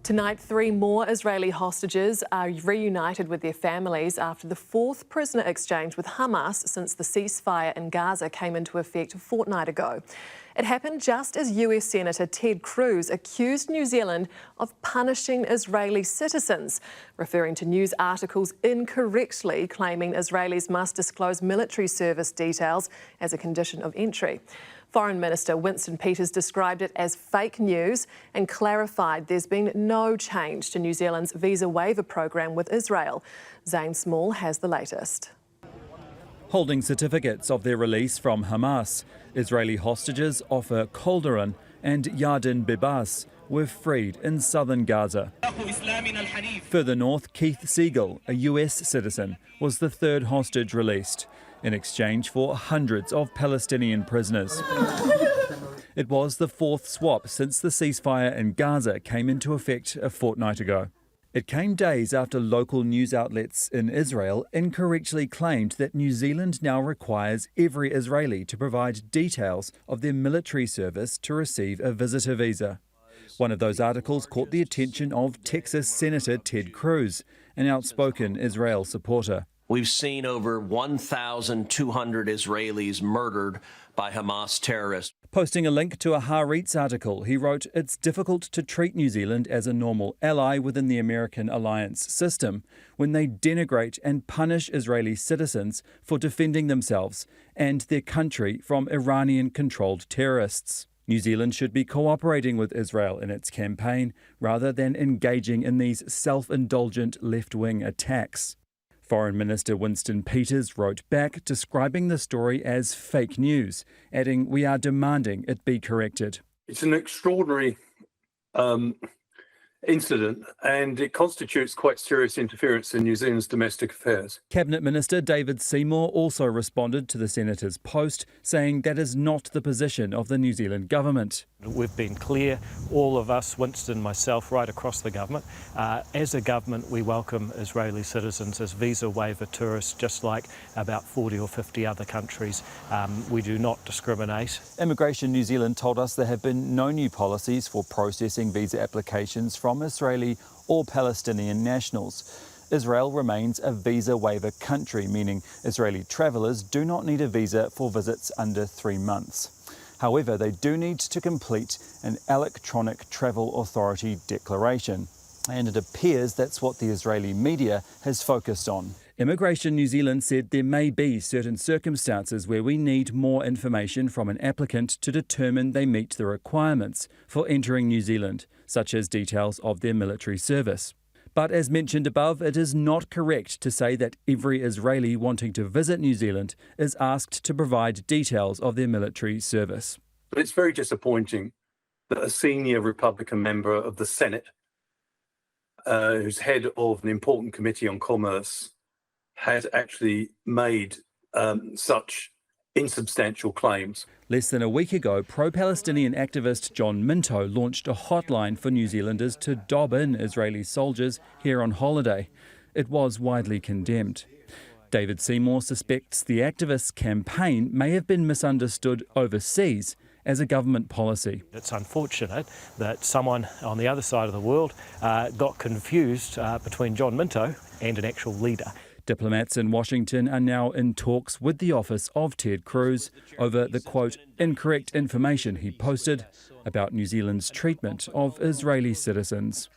Tonight, 3 more Israeli hostages are reunited with their families after the 4th prisoner exchange with Hamas since the ceasefire in Gaza came into effect a fortnight ago. It happened just as US Senator Ted Cruz accused New Zealand of punishing Israeli citizens, referring to news articles incorrectly claiming Israelis must disclose military service details as a condition of entry. Foreign Minister Winston Peters described it as fake news and clarified there's been no change to New Zealand's visa waiver program with Israel. Zane Small has the latest. Holding certificates of their release from Hamas, Israeli hostages Ofer Kolderon and Yardin Bibas were freed in southern Gaza. Further north, Keith Siegel, a US citizen, was the 3rd hostage released, in exchange for hundreds of Palestinian prisoners. It was the 4th swap since the ceasefire in Gaza came into effect a fortnight ago. It came days after local news outlets in Israel incorrectly claimed that New Zealand now requires every Israeli to provide details of their military service to receive a visitor visa. One of those articles caught the attention of Texas Senator Ted Cruz, an outspoken Israel supporter. We've seen over 1,200 Israelis murdered by Hamas terrorists. Posting a link to a Haaretz article, he wrote, "It's difficult to treat New Zealand as a normal ally within the American alliance system when they denigrate and punish Israeli citizens for defending themselves and their country from Iranian-controlled terrorists. New Zealand should be cooperating with Israel in its campaign rather than engaging in these self-indulgent left-wing attacks." Foreign Minister Winston Peters wrote back, describing the story as fake news, adding, "We are demanding it be corrected." It's an extraordinary incident, and it constitutes quite serious interference in New Zealand's domestic affairs. Cabinet Minister David Seymour also responded to the Senator's post, saying that is not the position of the New Zealand government. We've been clear, all of us, Winston, myself, right across the government. As a government, we welcome Israeli citizens as visa waiver tourists, just like about 40 or 50 other countries. We do not discriminate. Immigration New Zealand told us there have been no new policies for processing visa applications from Israeli or Palestinian nationals. Israel remains a visa waiver country, meaning Israeli travellers do not need a visa for visits under 3 months. However, they do need to complete an electronic travel authority declaration. And it appears that's what the Israeli media has focused on. Immigration New Zealand said there may be certain circumstances where we need more information from an applicant to determine they meet the requirements for entering New Zealand, such as details of their military service. But as mentioned above, it is not correct to say that every Israeli wanting to visit New Zealand is asked to provide details of their military service. But it's very disappointing that a senior Republican member of the Senate, who's head of an important committee on commerce, has actually made such insubstantial claims. Less than a week ago, pro-Palestinian activist John Minto launched a hotline for New Zealanders to dob in Israeli soldiers here on holiday. It was widely condemned. David Seymour suspects the activist's campaign may have been misunderstood overseas as a government policy. It's unfortunate that someone on the other side of the world got confused between John Minto and an actual leader. Diplomats in Washington are now in talks with the office of Ted Cruz over the, quote, incorrect information he posted about New Zealand's treatment of Israeli citizens.